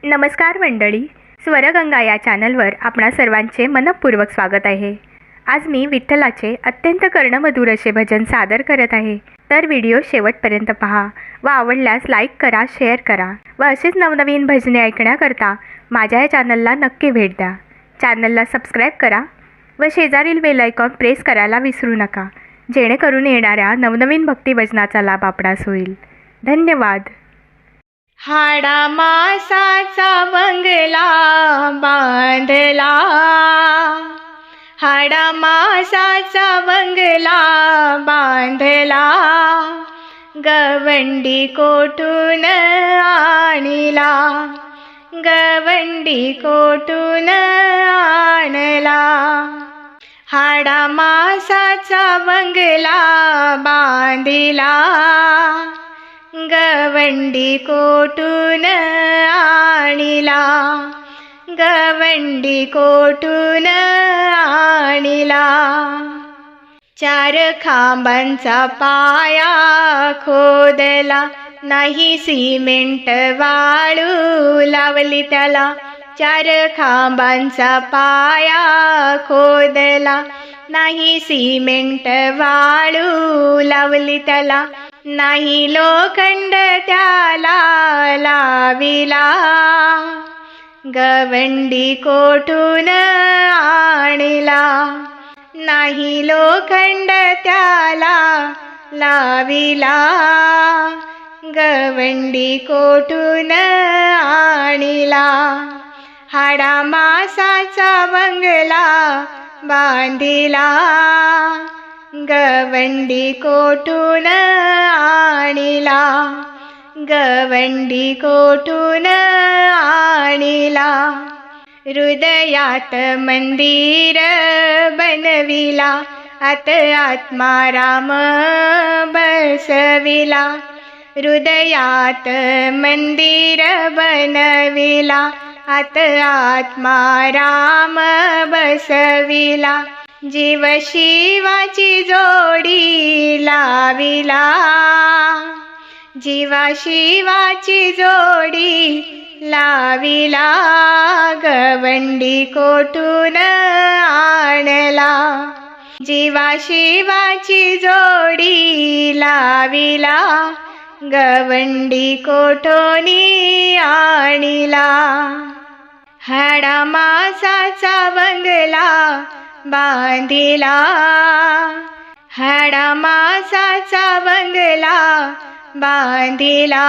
नमस्कार मंडळी, स्वरगंगा या चॅनलवर आपणा सर्वांचे मनपूर्वक स्वागत आहे. आज मी विठ्ठलाचे अत्यंत कर्णमधुर असे भजन सादर करत आहे. तर व्हिडिओ शेवटपर्यंत पहा व आवडल्यास लाईक करा, शेअर करा व असेच नवनवीन भजने ऐकण्याकरता माझ्या या चॅनलला नक्की भेट द्या. चॅनलला सबस्क्राईब करा व शेजारील बेल आयकॉन प्रेस करायला विसरू नका, जेणेकरून येणाऱ्या नवनवीन भक्तिभजनाचा लाभ आपणास होईल. धन्यवाद. हाडा मासाचा बंगला बांधला, हाडा मासाचा बंगला बांधला, गवंडी कोठून आणला, गवंडी कोठून आणला. हाडा मासाचा बंगला बांधिला, गवंडी कोठून आणला, गवंडी कोठून आणला. चार खांबांचा पाया खोदला, नाही सिमेंट वाळू लावली त्याला. चार खांबांचा पाया खोदला, नाही सिमेंट वाळू लावली त्याला. नाही लोखंड त्याला लाविला, गवंडी कोठून आणला. नाही लोखंड त्याला लाविला, गवंडी कोठून आणला. हाडा मासाचा बंगला बांधिला, गवंडी कोठून आणला, गवंडी कोठून आणला. हृदयात मंदिर बनविला, आत आत्माराम बसविला. हृदयात मंदिर बनविला, आत आत्माराम बसविला. जीव शिवाची जोडी लाविला, जीवा शिवाची जोडी लाविला, गवंडी कोठून आणला. जीवा शिवाची जोडी लाविला, गवंडी कोठूनी आणला. हाडा मासाचा बंगला बांधिला, हाडा मासाचा बंगला बांधिला,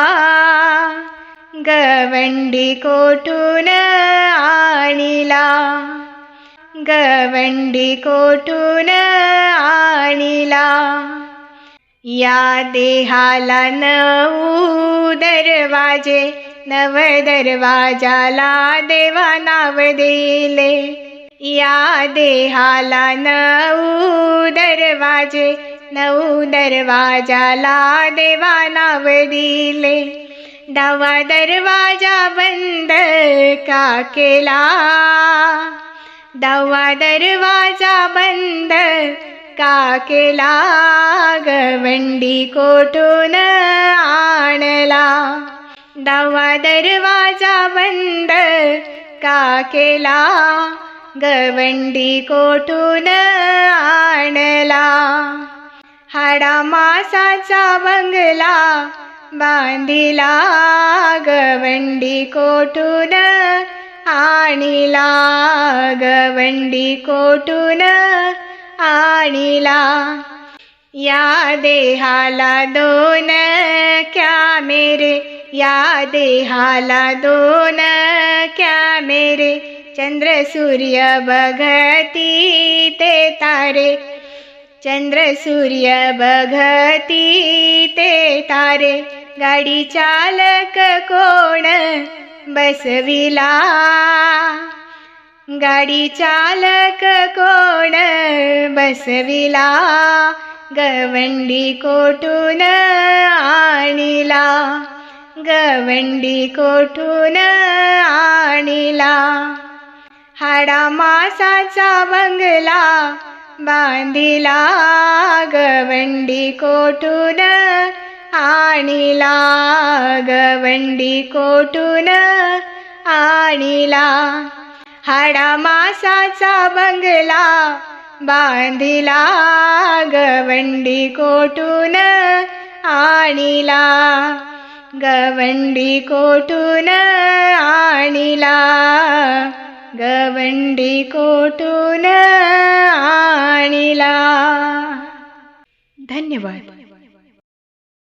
गवंडी कोठून आणला, गवंडी कोठून आणला. या देहाला 9 दरवाजे, 9 दरवाजाला देवा नाव दिले. या देहाला 9 दरवाजे, 9 दरवाजाला देवा नाव दिले. 10वा दरवाजा बंद का केला, 10वा दरवाजा बंद का केला, गवंडी कोठून आणला. 10वा दरवाजा बंद का केला, गवंडी कोठून आणला. हाडा मासाचा बंगला बांधिला, गवंडी कोठून आणला, गवंडी कोठून आणला. या देहाला 2 कॅमेरे, या देहाला 2 कॅमेरे. चंद्र सूर्य बघती ते तारे, चंद्र सूर्य बघती ते तारे. गाडी चालक कोण बसविला, गाडी चालक कोण बसविला, गवंडी कोठून आणला, गवंडी कोठून आणला. हाडा मासाचा बंगला बांधिला, गवंडी कोठून आणला, गवंडी कोठून आणिला. हाडा मासाचा बंगला बांधिला, गवंडी कोठून आणिला. गवंडी कोठून आणिला, गवंडी कोठून आणिला. धन्यवाद.